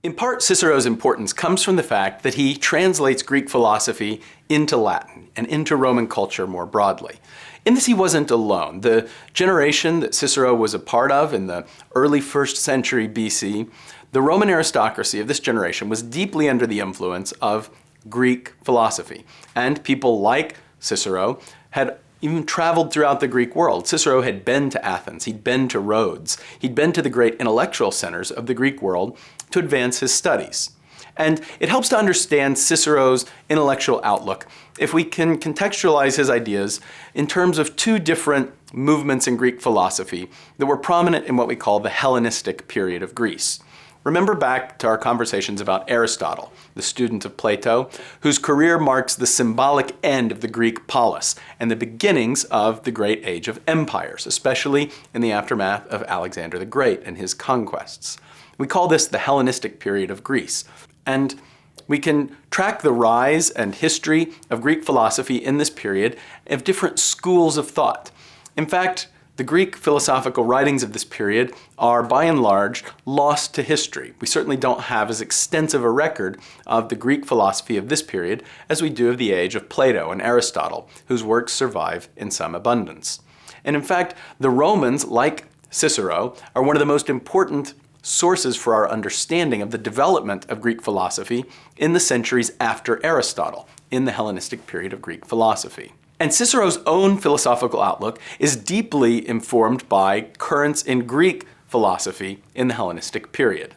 In part, Cicero's importance comes from the fact that he translates Greek philosophy into Latin and into Roman culture more broadly. In this, he wasn't alone. The generation that Cicero was a part of in the early 1st century BC, the Roman aristocracy of this generation was deeply under the influence of Greek philosophy. And people like Cicero had even traveled throughout the Greek world. Cicero had been to Athens, he'd been to Rhodes, he'd been to the great intellectual centers of the Greek world to advance his studies. And it helps to understand Cicero's intellectual outlook if we can contextualize his ideas in terms of two different movements in Greek philosophy that were prominent in what we call the Hellenistic period of Greece. Remember back to our conversations about Aristotle, the student of Plato, whose career marks the symbolic end of the Greek polis and the beginnings of the great age of empires, especially in the aftermath of Alexander the Great and his conquests. We call this the Hellenistic period of Greece. And we can track the rise and history of Greek philosophy in this period of different schools of thought. In fact, the Greek philosophical writings of this period are, by and large, lost to history. We certainly don't have as extensive a record of the Greek philosophy of this period as we do of the age of Plato and Aristotle, whose works survive in some abundance. And in fact, the Romans, like Cicero, are one of the most important sources for our understanding of the development of Greek philosophy in the centuries after Aristotle, in the Hellenistic period of Greek philosophy. And Cicero's own philosophical outlook is deeply informed by currents in Greek philosophy in the Hellenistic period.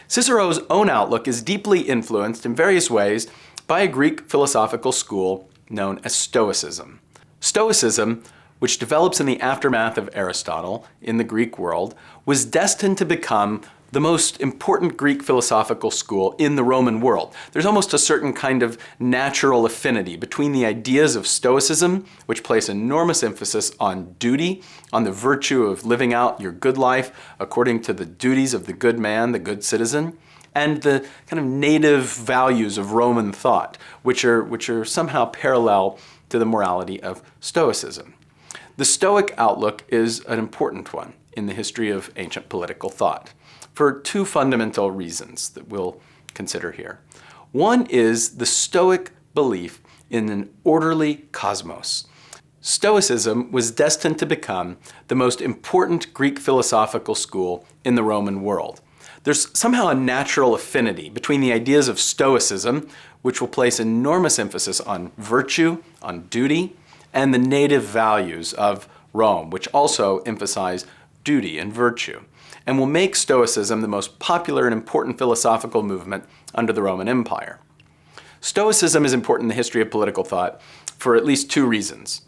Cicero's own outlook is deeply influenced in various ways by a Greek philosophical school known as Stoicism. Stoicism, which develops in the aftermath of Aristotle in the Greek world, was destined to become the most important Greek philosophical school in the Roman world. There's almost a certain kind of natural affinity between the ideas of Stoicism, which place enormous emphasis on duty, on the virtue of living out your good life according to the duties of the good man, the good citizen, and the kind of native values of Roman thought, which are somehow parallel to the morality of Stoicism. The Stoic outlook is an important one in the history of ancient political thought for two fundamental reasons that we'll consider here. One is the Stoic belief in an orderly cosmos. Stoicism was destined to become the most important Greek philosophical school in the Roman world. There's somehow a natural affinity between the ideas of Stoicism, which will place enormous emphasis on virtue, on duty, and the native values of Rome, which also emphasize duty and virtue, and will make Stoicism the most popular and important philosophical movement under the Roman Empire. Stoicism is important in the history of political thought for at least two reasons.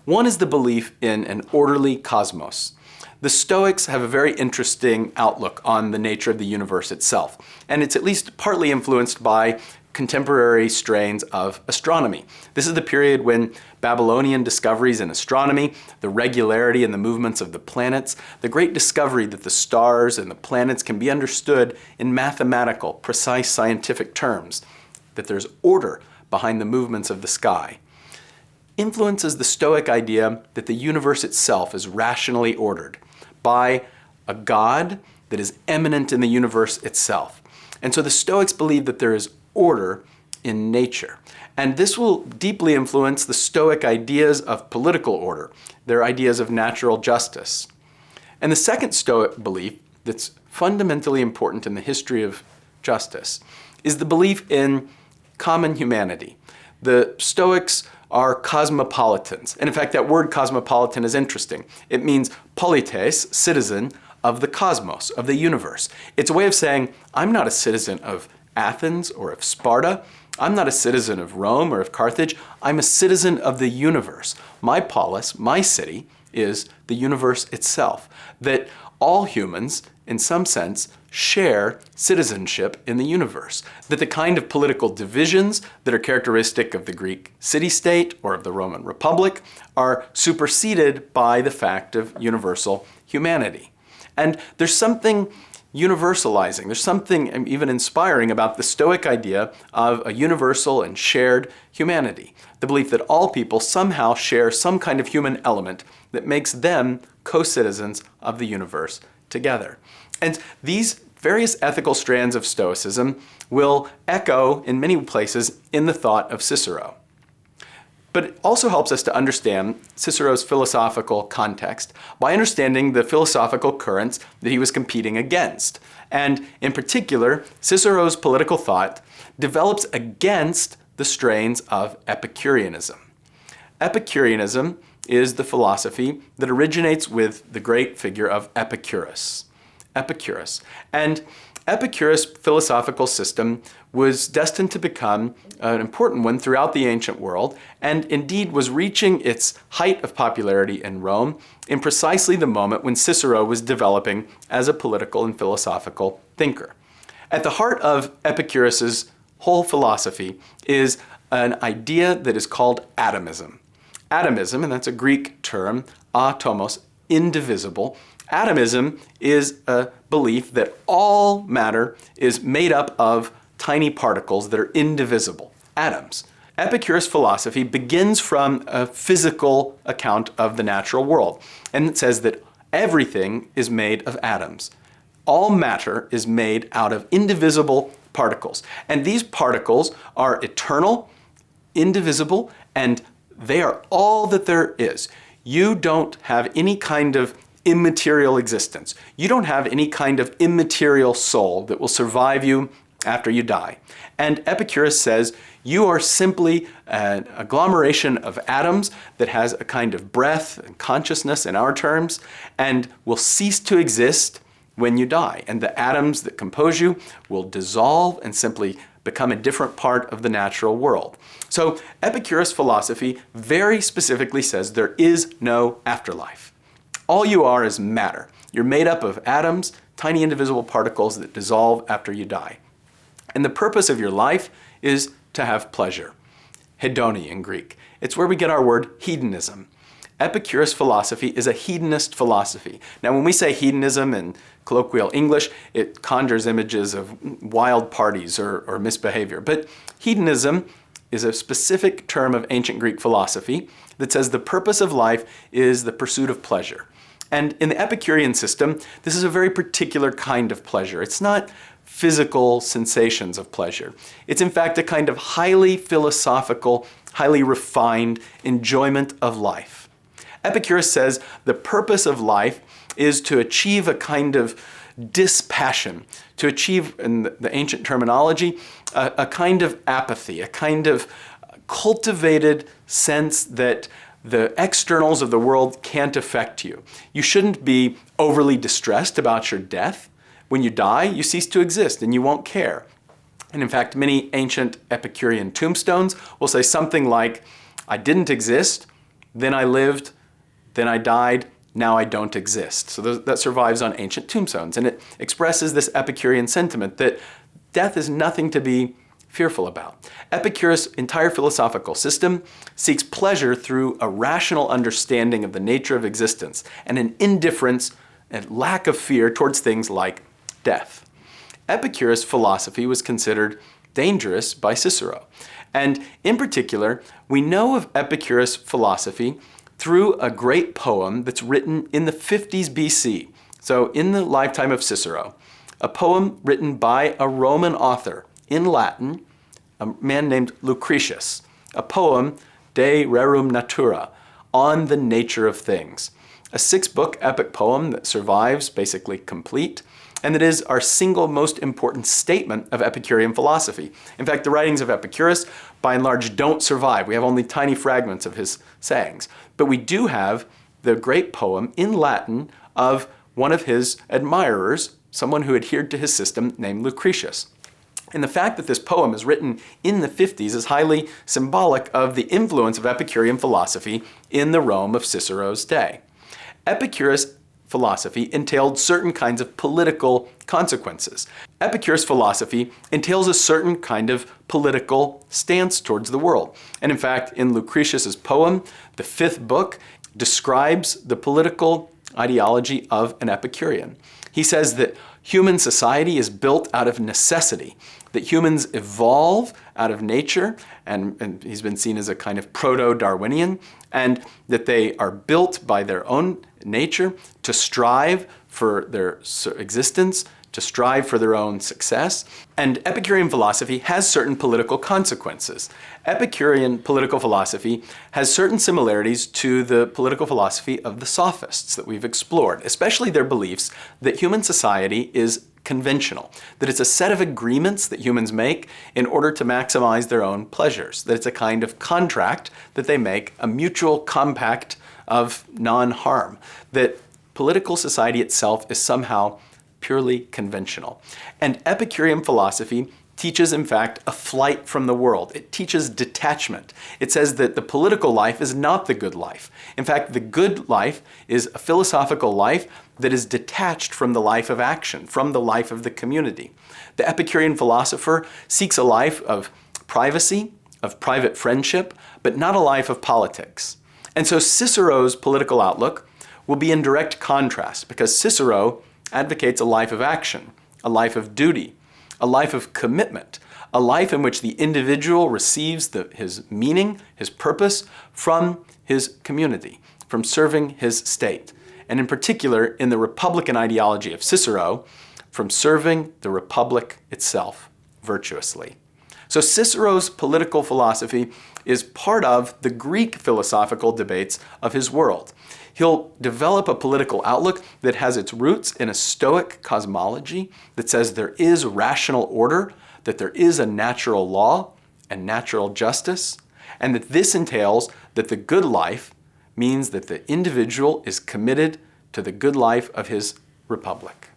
One is the belief in an orderly cosmos. The Stoics have a very interesting outlook on the nature of the universe itself, and it's at least partly influenced by contemporary strains of astronomy. This is the period when Babylonian discoveries in astronomy, the regularity in the movements of the planets, the great discovery that the stars and the planets can be understood in mathematical, precise scientific terms, that there's order behind the movements of the sky, influences the Stoic idea that the universe itself is rationally ordered by a God that is immanent in the universe itself. And so the Stoics believe that there is order in nature. And this will deeply influence the Stoic ideas of political order, their ideas of natural justice. And the second Stoic belief that's fundamentally important in the history of justice is the belief in common humanity. The Stoics are cosmopolitans. And in fact, that word cosmopolitan is interesting. It means polites, citizen of the cosmos, of the universe. It's a way of saying, I'm not a citizen of Athens or of Sparta. I'm not a citizen of Rome or of Carthage. I'm a citizen of the universe. My polis, my city, is the universe itself. That all humans, in some sense, share citizenship in the universe. That the kind of political divisions that are characteristic of the Greek city-state or of the Roman Republic are superseded by the fact of universal humanity. And there's something universalizing. There's something even inspiring about the Stoic idea of a universal and shared humanity. The belief that all people somehow share some kind of human element that makes them co-citizens of the universe together. And these various ethical strands of Stoicism will echo in many places in the thought of Cicero. But it also helps us to understand Cicero's philosophical context by understanding the philosophical currents that he was competing against. And in particular, Cicero's political thought develops against the strains of Epicureanism. Epicureanism is the philosophy that originates with the great figure of Epicurus. And Epicurus' philosophical system was destined to become an important one throughout the ancient world, and indeed was reaching its height of popularity in Rome in precisely the moment when Cicero was developing as a political and philosophical thinker. At the heart of Epicurus's whole philosophy is an idea that is called atomism. Atomism, and that's a Greek term, atomos, indivisible. Atomism is a belief that all matter is made up of tiny particles that are indivisible, atoms. Epicurus' philosophy begins from a physical account of the natural world, and it says that everything is made of atoms. All matter is made out of indivisible particles, and these particles are eternal, indivisible, and they are all that there is. You don't have any kind of immaterial existence. You don't have any kind of immaterial soul that will survive you after you die. And Epicurus says you are simply an agglomeration of atoms that has a kind of breath and consciousness in our terms and will cease to exist when you die. And the atoms that compose you will dissolve and simply become a different part of the natural world. So Epicurus' philosophy very specifically says there is no afterlife. All you are is matter. You're made up of atoms, tiny indivisible particles that dissolve after you die. And the purpose of your life is to have pleasure. Hedoni in Greek. It's where we get our word hedonism. Epicurus' philosophy is a hedonist philosophy. Now, when we say hedonism in colloquial English, it conjures images of wild parties or misbehavior. But hedonism is a specific term of ancient Greek philosophy that says the purpose of life is the pursuit of pleasure. And in the Epicurean system, this is a very particular kind of pleasure. It's not physical sensations of pleasure. It's in fact a kind of highly philosophical, highly refined enjoyment of life. Epicurus says the purpose of life is to achieve a kind of dispassion, to achieve, in the ancient terminology, a kind of apathy, a kind of cultivated sense that the externals of the world can't affect you. You shouldn't be overly distressed about your death. When you die, you cease to exist and you won't care. And in fact, many ancient Epicurean tombstones will say something like, I didn't exist, then I lived, then I died, now I don't exist. So that survives on ancient tombstones. And it expresses this Epicurean sentiment that death is nothing to be fearful about. Epicurus' entire philosophical system seeks pleasure through a rational understanding of the nature of existence and an indifference and lack of fear towards things like death. Epicurus' philosophy was considered dangerous by Cicero. And in particular, we know of Epicurus' philosophy through a great poem that's written in the 50s BC, so in the lifetime of Cicero, a poem written by a Roman author in Latin, a man named Lucretius, a poem, De Rerum Natura, on the nature of things. A 6-book epic poem that survives, basically complete, and that is our single most important statement of Epicurean philosophy. In fact, the writings of Epicurus, by and large, don't survive. We have only tiny fragments of his sayings. But we do have the great poem in Latin of one of his admirers, someone who adhered to his system named Lucretius. And the fact that this poem is written in the 50s is highly symbolic of the influence of Epicurean philosophy in the Rome of Cicero's day. Epicurus' philosophy entailed certain kinds of political consequences. Epicurus' philosophy entails a certain kind of political stance towards the world. And in fact, in Lucretius's poem, the 5th book describes the political ideology of an Epicurean. He says that human society is built out of necessity, that humans evolve out of nature, and he's been seen as a kind of proto-Darwinian, and that they are built by their own nature to strive for their existence, to strive for their own success. And Epicurean philosophy has certain political consequences. Epicurean political philosophy has certain similarities to the political philosophy of the Sophists that we've explored, especially their beliefs that human society is conventional, that it's a set of agreements that humans make in order to maximize their own pleasures, that it's a kind of contract that they make, a mutual compact of non-harm, that political society itself is somehow purely conventional. And Epicurean philosophy teaches, in fact, a flight from the world. It teaches detachment. It says that the political life is not the good life. In fact, the good life is a philosophical life that is detached from the life of action, from the life of the community. The Epicurean philosopher seeks a life of privacy, of private friendship, but not a life of politics. And so Cicero's political outlook will be in direct contrast, because Cicero advocates a life of action, a life of duty, a life of commitment, a life in which the individual receives his meaning, his purpose from his community, from serving his state. And in particular, in the Republican ideology of Cicero, from serving the Republic itself virtuously. So Cicero's political philosophy is part of the Greek philosophical debates of his world. He'll develop a political outlook that has its roots in a Stoic cosmology that says there is rational order, that there is a natural law and natural justice, and that this entails that the good life means that the individual is committed to the good life of his republic.